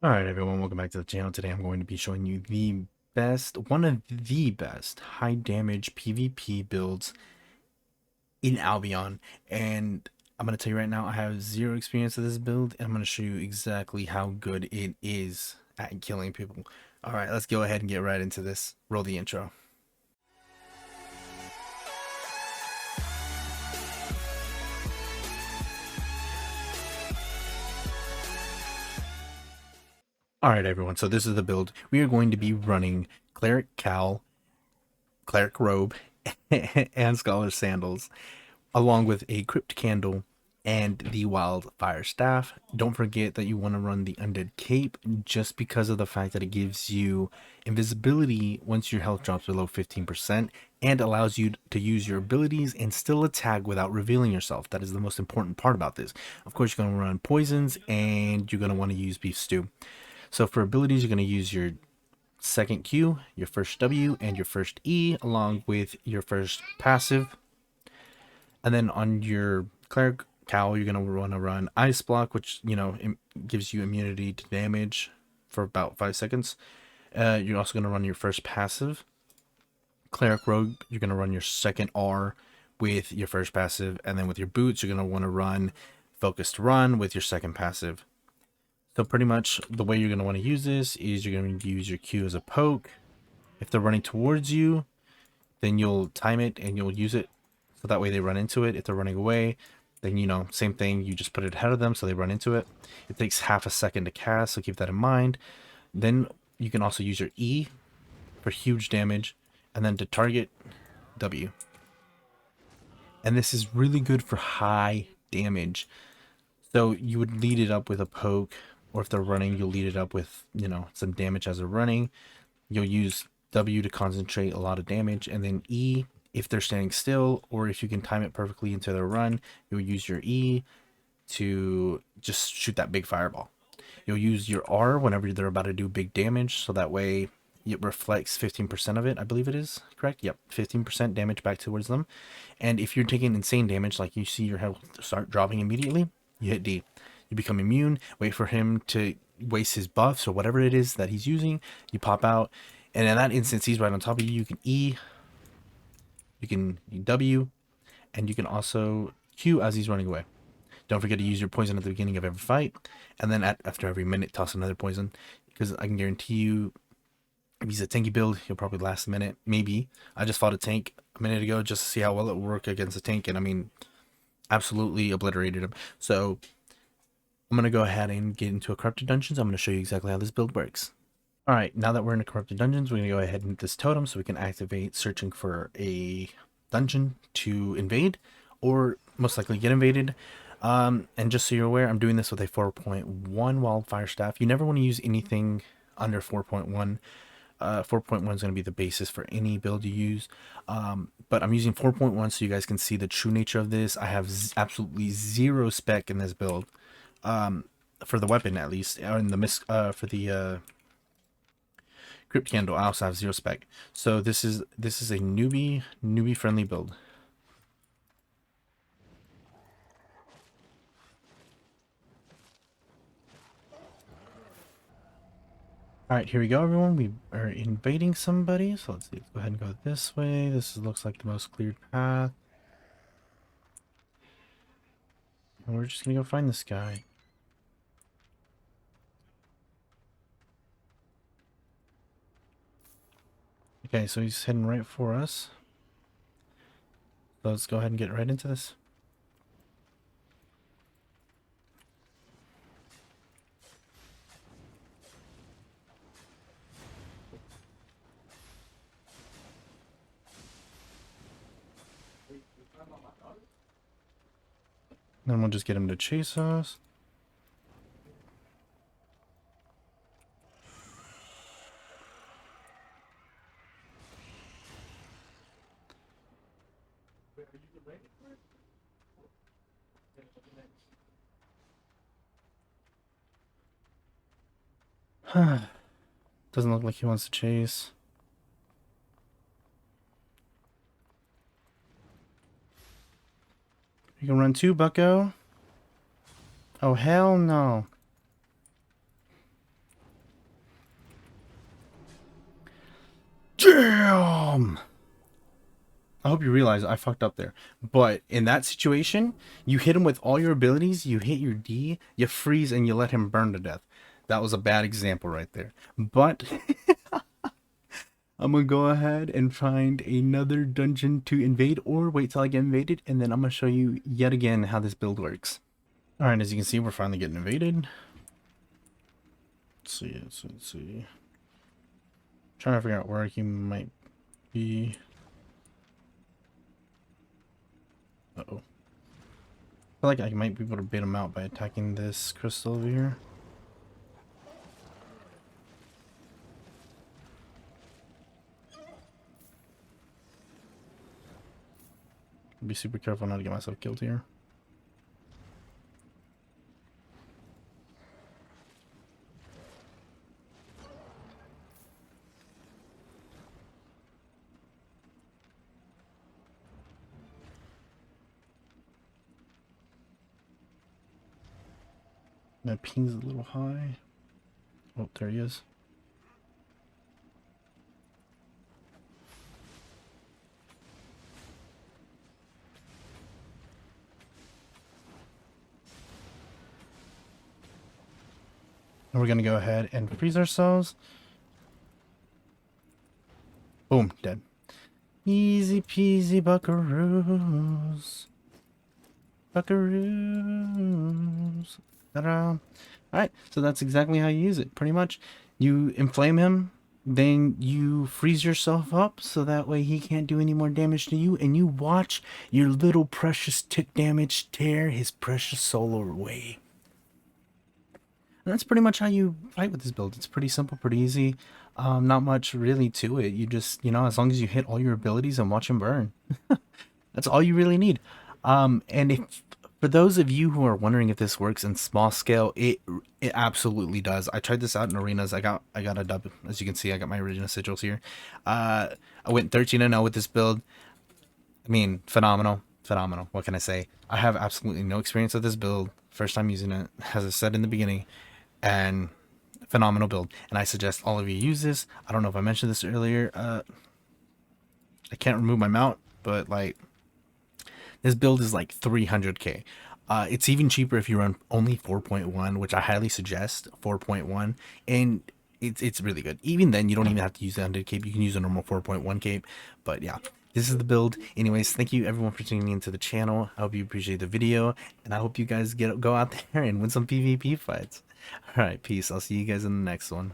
Alright everyone, welcome back to the channel. Today I'm going to be showing you one of the best high damage PvP builds in Albion. And I'm going to tell you right now, I have zero experience with this build, and I'm going to show you exactly how good it is at killing people. Alright, let's go ahead and get right into this. Roll the intro. Alright everyone, so this is the build. We are going to be running Cleric Cowl, Cleric Robe, and Scholar Sandals, along with a Crypt Candle and the Wildfire Staff. Don't forget that you want to run the Undead Cape just because of the fact that it gives you invisibility once your health drops below 15% and allows you to use your abilities and still attack without revealing yourself. That is the most important part about this. Of course, you're going to run poisons and you're going to want to use Beef Stew. So for abilities, you're going to use your second Q, your first W, and your first E, along with your first passive. And then on your Cleric Cowl, you're going to want to run Ice Block, which, gives you immunity to damage for about 5 seconds. You're also going to run your first passive. Cleric Rogue, you're going to run your second R with your first passive. And then with your boots, you're going to want to run Focused Run with your second passive. So pretty much the way you're going to want to use this is you're going to use your Q as a poke. If they're running towards you, then you'll time it and you'll use it so that way they run into it. If they're running away, then same thing, you just put it ahead of them so they run into it. It takes half a second to cast, so keep that in mind. Then you can also use your E for huge damage, and then to target, W. And this is really good for high damage. So you would lead it up with a poke, or if they're running, you'll lead it up with, some damage as they're running. You'll use W to concentrate a lot of damage, and then E if they're standing still, or if you can time it perfectly into their run, you'll use your E to just shoot that big fireball. You'll use your R whenever they're about to do big damage, so that way it reflects 15% of it, I believe it is, correct? Yep, 15% damage back towards them. And if you're taking insane damage, like you see your health start dropping immediately, you hit D. You become immune, wait for him to waste his buffs or whatever it is that he's using, you pop out, and in that instance, he's right on top of you. You can E, you can W, and you can also Q as he's running away. Don't forget to use your poison at the beginning of every fight, and then after every minute, toss another poison, because I can guarantee you, if he's a tanky build, he'll probably last a minute, maybe. I just fought a tank a minute ago just to see how well it would work against a tank, and I mean, absolutely obliterated him. So I'm going to go ahead and get into a Corrupted Dungeons. I'm going to show you exactly how this build works. Alright, now that we're in the Corrupted Dungeons, we're going to go ahead and hit this totem so we can activate searching for a dungeon to invade, or most likely get invaded. And just so you're aware, I'm doing this with a 4.1 Wildfire Staff. You never want to use anything under 4.1. 4.1 is going to be the basis for any build you use. But I'm using 4.1 so you guys can see the true nature of this. I have absolutely zero spec in this build. For the weapon, at least, or in the for the Crypt Candle, I also have zero spec. So this is a newbie friendly build. Alright, here we go, everyone. We are invading somebody. So let's see. Let's go ahead and go this way. This looks like the most cleared path. And we're just gonna go find this guy. Okay, so he's heading right for us. So let's go ahead and get right into this. Then we'll just get him to chase us. Doesn't look like he wants to chase. You can run too, bucko. Oh, hell no. Damn! I hope you realize I fucked up there. But in that situation, you hit him with all your abilities, you hit your D, you freeze, and you let him burn to death. That was a bad example right there. But I'm gonna go ahead and find another dungeon to invade, or wait till I get invaded, and then I'm gonna show you yet again how this build works. Alright, as you can see, we're finally getting invaded. Let's see. Trying to figure out where he might be. Uh-oh. I feel like I might be able to bait him out by attacking this crystal over here. Be super careful not to get myself killed here. My ping's a little high. Oh, there he is. And we're gonna go ahead and freeze ourselves. Boom, dead. Easy peasy buckaroos. Buckaroos. Ta-da. Alright, so that's exactly how you use it. Pretty much, you inflame him, then you freeze yourself up so that way he can't do any more damage to you, and you watch your little precious tick damage tear his precious soul away. And that's pretty much how you fight with this build. It's pretty simple, pretty easy. Not much really to it. You just, as long as you hit all your abilities and watch him burn. That's all you really need. And if for those of you who are wondering if this works in small scale, it absolutely does. I tried this out in arenas. I got a dub. As you can see, I got my original sigils here. I went 13-0 with this build. I mean, phenomenal. Phenomenal. What can I say? I have absolutely no experience with this build. First time using it, as I said in the beginning. And phenomenal build. And I suggest all of you use this. I don't know if I mentioned this earlier. I can't remove my mount, but like, this build is like 300k. It's even cheaper if you run only 4.1, which I highly suggest 4.1, and it's really good. Even then, you don't even have to use the undead cape. You can use a normal 4.1 cape. But yeah, this is the build. Anyways, thank you everyone for tuning into the channel. I hope you appreciate the video, and I hope you guys go out there and win some PvP fights. All right, peace. I'll see you guys in the next one.